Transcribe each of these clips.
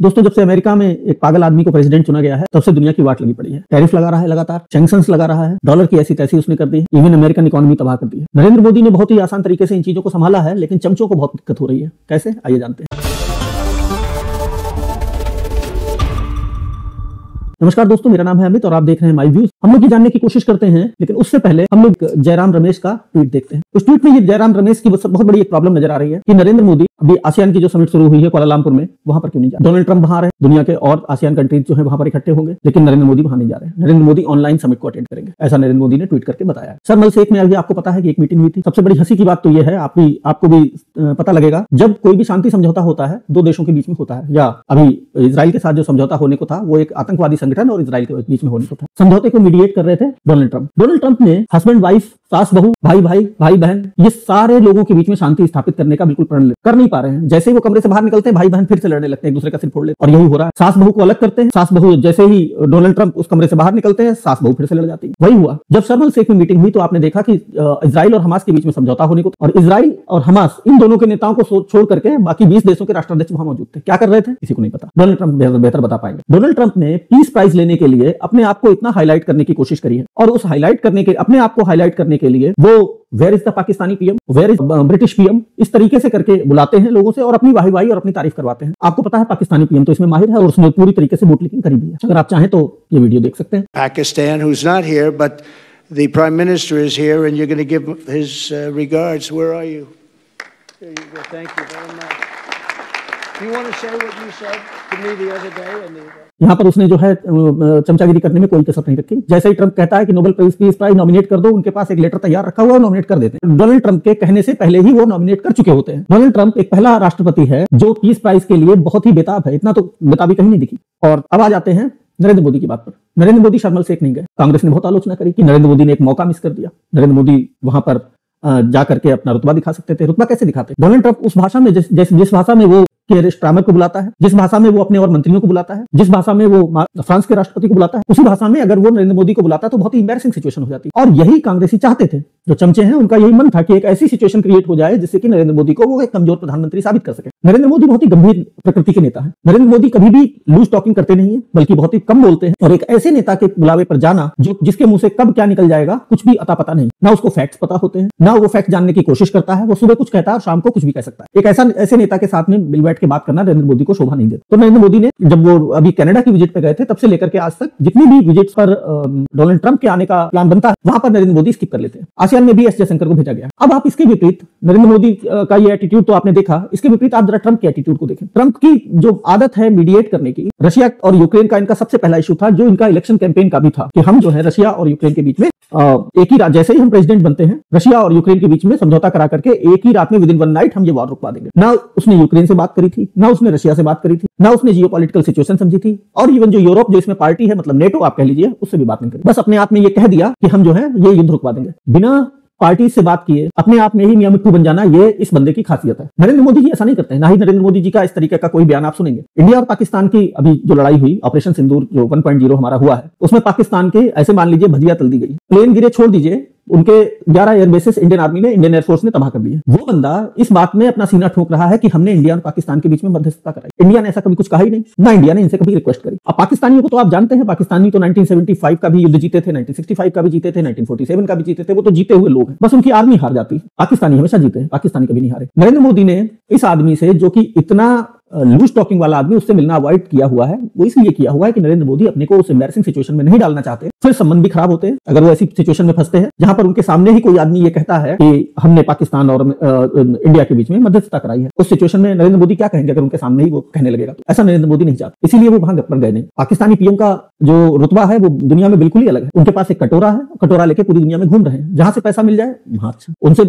दोस्तों, जब से अमेरिका में एक पागल आदमी को प्रेसिडेंट चुना गया है, तब से दुनिया की वाट लगी पड़ी है। टैरिफ लगा रहा है, लगातार सैंक्शंस लगा रहा है, डॉलर की ऐसी तैसी उसने कर दी है, इवन अमेरिकन इकोनॉमी तबाह कर दी है। नरेंद्र मोदी ने बहुत ही आसान तरीके से इन चीजों को संभाला है, लेकिन चमचों को बहुत दिक्कत हो रही है। कैसे, आइए जानते हैं। नमस्कार दोस्तों, मेरा नाम है अमित और आप देख रहे हैं माय व्यूज। हम लोग ये जानने की कोशिश करते हैं, लेकिन उससे पहले हम लोग जयराम रमेश का ट्वीट देखते हैं। उस ट्वीट में ये जयराम रमेश की बहुत बड़ी एक प्रॉब्लम नजर आ रही है कि नरेंद्र मोदी अभी आसियान की जो समिट शुरू हुई है कुआलालंपुर में, वहां पर क्यों नहीं जा रहे। डोनाल्ड ट्रंप वहां रहे, दुनिया के और आसियान कंट्रीज जो है वहां पर इकट्ठे होंगे, लेकिन नरेंद्र मोदी वहां नहीं जा रहे हैं। नरेंद्र मोदी ऑनलाइन समिट को अटेंड करेंगे, ऐसा नरेंद्र मोदी ने ट्वीट करके बताया। शर्म एल शेख में अभी आपको पता है कि एक मीटिंग हुई थी। सबसे बड़ी हंसी की बात तो यह है, आपको भी पता लगेगा, जब कोई भी शांति समझौता होता है दो देशों के बीच में होता है, या अभी इजराइल के साथ जो समझौता होने को था वो एक आतंकवादी संगठन और इजराइल के बीच में होने को था। समझौते को मीडिएट कर रहे थे डोनाल्ड ट्रंप। डोनाल्ड ट्रंप ने हस्बैंड वाइफ, सास बहू, भाई भाई, भाई बहन, ये सारे लोगों के बीच में शांति स्थापित करने का बिल्कुल प्रण कर नहीं पा रहे हैं। जैसे ही वो कमरे से बाहर निकलते हैं, भाई बहन फिर से लड़ने लगते हैं, एक दूसरे का सिर फोड़ लेते हैं। और यही हो रहा है, सास बहू को अलग करते हैं, सास बहू जैसे ही डोनाल्ड ट्रंप उस कमरे से बाहर निकलते हैं, सास बहू फिर से लड़ जाती है। वही हुआ जब शर्म एल शेख में मीटिंग हुई, तो आपने देखा कि इजराइल और हमास के बीच में समझौता होने को, और इजराइल और हमास इन दोनों के नेताओं को छोड़ करके बाकी 20 देशों के राष्ट्राध्यक्ष वहां मौजूद थे। क्या कर रहे थे, किसी को नहीं पता। डोनाल्ड ट्रंप बेहतर बता पाएंगे। डोनाल्ड ट्रंप ने पीस प्राइज लेने के लिए अपने आप को इतना हाईलाइट करने की कोशिश करी है, और उस हाईलाइट करने के अपने आप को हाईलाइट करने के लिए वो where is the Pakistani PM, where is British PM, इस तरीके से करके बुलाते हैं लोगों से और अपनी वाही और अपनी तारीफ करवाते हैं। आपको पता है पाकिस्तानी पीएम तो इसमें माहिर है और उसने पूरी तरीके से वोट लीकिंग करी भी है। अगर आप चाहें तो ये वीडियो देख सकते हैं। Pakistan, who's not here, but the Prime Minister is here, and you're going to give his regards. Where are you? There you go. Thank you very much. Do you want to say what you said to me the other day? यहाँ पर उसने जो है चमचागिरी करने में कोई कसर नहीं रखी। जैसे ही ट्रंप कहता है कि नोबेल पीस प्राइज नॉमिनेट कर दो, उनके पास एक लेटर तैयार रखा हुआ है, नॉमिनेट कर देते हैं। डोनाल्ड ट्रंप के कहने से पहले ही वो नॉमिनेट कर चुके होते हैं। डोनाल्ड ट्रंप एक पहला राष्ट्रपति है जो पीस प्राइज के लिए बहुत ही बेताब है, इतना तो बेताबी कहीं नहीं दिखी। और अब आ जाते हैं नरेंद्र मोदी की बात पर। नरेंद्र मोदी शर्म एल शेख नहीं गए। कांग्रेस ने बहुत आलोचना करी कि नरेंद्र मोदी ने एक मौका मिस कर दिया। नरेंद्र मोदी वहां पर जाकर के अपना रुतबा दिखा सकते थे। रुतबा कैसे दिखाते? डोनाल्ड ट्रंप उस भाषा में जिस भाषा में वो स्टामर को बुलाता है, जिस भाषा में वो अपने और मंत्रियों को बुलाता है, जिस भाषा में वो फ्रांस के राष्ट्रपति को बुलाता है, उसी भाषा में अगर वो नरेंद्र मोदी को बुलाता तो बहुत ही एम्बैरेसिंग सिचुएशन हो जाती। और यही कांग्रेसी चाहते थे, जो चमचे हैं उनका यही मन था कि एक ऐसी सिचुएशन क्रिएट हो जाए जिससे कि नरेंद्र मोदी को वो एक कमजोर प्रधानमंत्री साबित कर सके। नरेंद्र मोदी बहुत ही गंभीर प्रकृति के नेता है। नरेंद्र मोदी कभी भी लूज टॉकिंग करते नहीं है, बल्कि बहुत ही कम बोलते हैं। और एक ऐसे नेता के बुलावे पर जाना जिसके मुंह से कब क्या निकल जाएगा कुछ भी अता पता नहीं, ना उसको फैक्ट्स पता होते हैं, ना वो फैक्ट जानने की कोशिश करता है। वो सुबह कुछ कहता है और शाम को कुछ भी कह सकता है। एक ऐसे नेता के साथ में मिल बैठ के बात करना नरेंद्र मोदी को शोभा नहीं देता। तो नरेंद्र मोदी ने जब वो अभी कनाडा की विजिट पे गए थे, तब से लेकर के आज तक जितनी भी विजिट्स पर डोनाल्ड ट्रंप के आने का प्लान बनता है, वहां पर नरेंद्र मोदी स्किप कर लेते हैं। आसियान में भी एस जयशंकर को भेजा गया। अब आप इसके विपरीत नरेंद्र मोदी का ये एटीट्यूड तो आपने देखा, इसके विपरीत आप जरा ट्रंप के एटीट्यूड को देखें। ट्रंप की जो आदत है मीडिएट करने की, रशिया और यूक्रेन का इनका सबसे पहला इशू था, जो इनका इलेक्शन कैंपेन का भी था, कि हम जो है रशिया और यूक्रेन के बीच में एक ही रात, जैसे ही हम प्रेसिडेंट बनते हैं, रशिया और यूक्रेन के बीच में समझौता करा करके एक ही रात में विदिन वन नाइट हम ये वॉर रुकवा देंगे। ना उसने यूक्रेन से बात करी थी, ना उसने रशिया से बात करी थी, ना उसने जियोपॉलिटिकल सिचुएशन समझी थी, और इवन जो यूरोप जो इसमें पार्टी है, मतलब नेटो आप कह लीजिए, उससे भी बात नहीं करी। बस अपने आप में ये कह दिया कि हम जो है ये युद्ध रुकवा देंगे, बिना पार्टी से बात किए अपने आप में ही मियां मिट्टू बन जाना, ये इस बंदे की खासियत है। नरेंद्र मोदी जी ऐसा नहीं करते हैं, ना ही नरेंद्र मोदी जी का इस तरीके का कोई बयान आप सुनेंगे। इंडिया और पाकिस्तान की अभी जो लड़ाई हुई, ऑपरेशन सिंदूर जो 1.0 हमारा हुआ है, उसमें पाकिस्तान के ऐसे मान लीजिए भजिया तल दी गई, प्लेन गिरे, छोड़ दीजिए, उनके 11 एयरबेसेस इंडियन आर्मी ने, इंडियन एयरफोर्स ने तबाह कर दिए। वो बंदा इस बात में अपना सीना ठोक रहा है कि हमने इंडिया और पाकिस्तान के बीच में मध्यस्थता कराई। इंडिया ने ऐसा कभी कुछ कहा ही नहीं, ना इंडिया ने इनसे कभी रिक्वेस्ट करी। अब पाकिस्तानियों को तो आप जानते हैं, पाकिस्तानी तो 1975 का भी युद्ध जीते थे, 1965 का भी जीते थे, 1947 का भी जीते थे। वो तो जीते हुए लोग हैं, बस उनकी आर्मी हार जाती। पाकिस्तानी हमेशा जीते हैं, पाकिस्तानी कभी नहीं हारे। नरेंद्र मोदी ने इस आदमी से, जो कि इतना लूज टॉकिंग वाला आदमी, उससे मिलना अवॉइड किया हुआ है। वो इसलिए किया हुआ है कि नरेंद्र मोदी अपने को उस एम्बैरेसिंग सिचुएशन में नहीं डालना चाहते। फिर संबंध भी खराब होते हैं अगर वो ऐसी सिचुएशन में फंसते हैं जहां पर उनके सामने ही कोई आदमी ये कहता है कि हमने पाकिस्तान और इंडिया के बीच में मध्यस्थता कराई है। उस सिचुएशन में नरेंद्र मोदी क्या कहेंगे अगर उनके सामने ही वो कहने लगेगा? तो ऐसा नरेंद्र मोदी नहीं चाहते, इसीलिए वो वहां पर गए नहीं। पाकिस्तानी पीएम का जो रुतबा है वो दुनिया में बिल्कुल ही अलग है। उनके पास एक कटोरा है, कटोरा लेके पूरी दुनिया में घूम रहे हैं, जहां से पैसा मिल जाए वहां। अच्छा, उनसे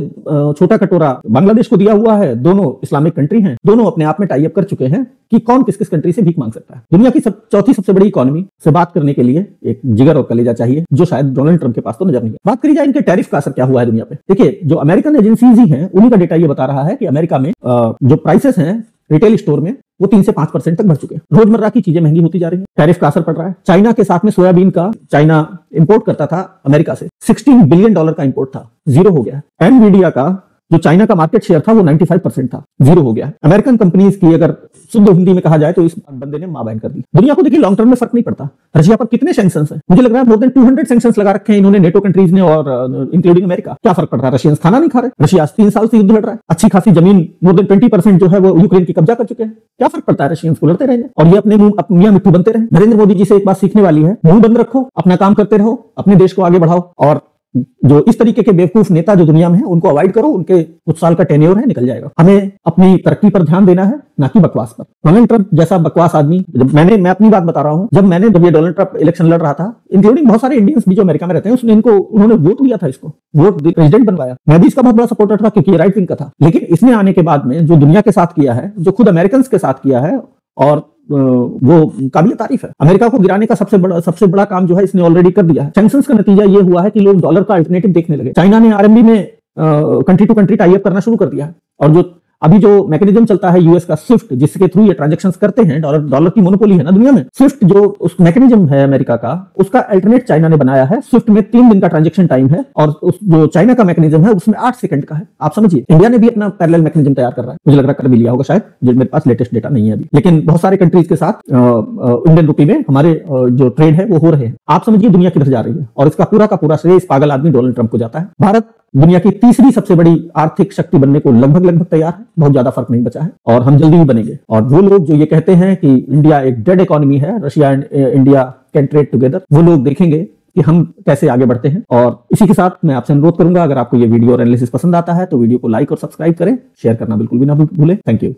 छोटा कटोरा बांग्लादेश को दिया हुआ है। दोनों इस्लामिक कंट्री हैं, दोनों अपने आप में टाई अप कर चुके हैं कि कौन किस किस कंट्री से भीख मांग सकता है। दुनिया की चौथी सबसे बड़ी इकोनॉमी से बात करने के लिए एक जिगर और कलेजा चाहिए, जो शायद डोनाल्ड ट्रंप के पास तो नजर नहीं है। बात करी जाए इनके टैरिफ का असर क्या हुआ है दुनिया पे। देखिए, जो अमेरिकन एजेंसीज ही हैं, उन्हीं का डेटा ये बता रहा है कि अमेरिका में जो प्राइसेस हैं रिटेल स्टोर में, वो 3 से 5% तक बढ़ चुके हैं। रोजमर्रा की चीजें महंगी होती जा रही हैं, टैरिफ का असर पड़ रहा है। चाइना के साथ में सोयाबीन का, चाइना इंपोर्ट करता था अमेरिका से, $16 बिलियन का इंपोर्ट था, जीरो हो गया है। एनवीडिया का जो चाइना का मार्केट शेयर था वो 95% था, 0 हो गया। अमेरिकन कंपनीज की अगर शुद्ध हिंदी में कहा जाए तो इस बंदे ने मां बहन कर दी। दुनिया को देखिए लॉन्ग टर्म में फर्क नहीं पड़ता। रशिया पर कितने सैंक्शंस हैं, मुझे लग रहा है मोर देन 200 सैंक्शंस लगा रखे हैं इन्होंने, नेटो कंट्रीज ने और इंक्लूडिंग अमेरिका। क्या फर्क पड़ रहा है? रशियंस खाना नहीं खा रहे। रशिया 3 साल से युद्ध लड़ रहा है, अच्छी खासी जमीन मोर देन 20% जो है वो यूक्रेन की कब्जा कर चुके हैं। क्या फर्क पड़ता है? रशियंस को लड़ते रहेंगे और ये अपने मियां मिट्टू बनते रहे। नरेंद्र मोदी जी से एक बात सीखने वाली है, मुंह बंद रखो, अपना काम करते रहो, अपने देश को आगे बढ़ाओ, और जो इस तरीके के बेवकूफ नेता जो दुनिया में है उनको अवॉइड करो। उनके कुछ साल का टेन्योर है, निकल जाएगा। हमें अपनी तरक्की पर ध्यान देना है, ना कि बकवास पर। डोनाल्ड ट्रंप जैसा बकवास आदमी, मैं अपनी बात बता रहा हूं, जब ये डोनाल्ड ट्रंप इलेक्शन लड़ रहा था, इंक्लूडिंग बहुत सारे इंडियंस भी जो अमेरिका में रहते हैं, उन्होंने वोट दिया था, इसको वोट प्रेसिडेंट बनवाया। मैं भी इसका बहुत बड़ा सपोर्टर था क्योंकि ये राइट विंग का था। लेकिन इसने आने के बाद में जो दुनिया के साथ किया है, जो खुद अमेरिकन के साथ किया है, और वो काबिल तारीफ है। अमेरिका को गिराने का सबसे बड़ा काम जो है इसने ऑलरेडी कर दिया है। सैंक्शंस का नतीजा ये हुआ है कि लोग डॉलर का अल्टरनेटिव देखने लगे। चाइना ने आरएमबी में country to country tie up करना शुरू कर दिया है, और जो अभी जो मैकेनिज्म चलता है यूएस का स्विफ्ट, जिसके थ्रू ये ट्रांजैक्शंस करते हैं, डॉलर की मोनोपोली है ना दुनिया में। स्विफ्ट जो उस मैकेनिज्म है अमेरिका का, उसका अल्टरनेट चाइना ने बनाया है। स्विफ्ट में 3 दिन का ट्रांजैक्शन टाइम है, और उस जो चाइना का मैकेनिज्म है उसमें 8 सेकंड का है। आप समझिए, इंडिया ने भी अपना पैरेलल मैकेनिज्म तैयार कर रहा है, मुझे लग रहा है कर भी लिया होगा शायद, जो मेरे पास लेटेस्ट डेटा नहीं है अभी। लेकिन बहुत सारे कंट्रीज के साथ इंडियन रुपी में हमारे जो ट्रेड है वो हो रहे हैं। आप समझिए दुनिया किधर जा रही है, और इसका पूरा का पूरा श्रेय इस पागल आदमी डोनाल्ड ट्रंप को जाता है। भारत दुनिया की तीसरी सबसे बड़ी आर्थिक शक्ति बनने को लगभग तैयार है, बहुत ज्यादा फर्क नहीं बचा है, और हम जल्दी ही बनेंगे। और वो लोग जो ये कहते हैं कि इंडिया एक डेड इकोनॉमी है, Russia and India can trade together, वो लोग देखेंगे कि हम कैसे आगे बढ़ते हैं। और इसी के साथ मैं आपसे अनुरोध करूंगा, अगर आपको ये वीडियो और एनालिसिस पसंद आता है तो वीडियो को लाइक और सब्सक्राइब करें, शेयर करना बिल्कुल भी ना भूलें। Thank you.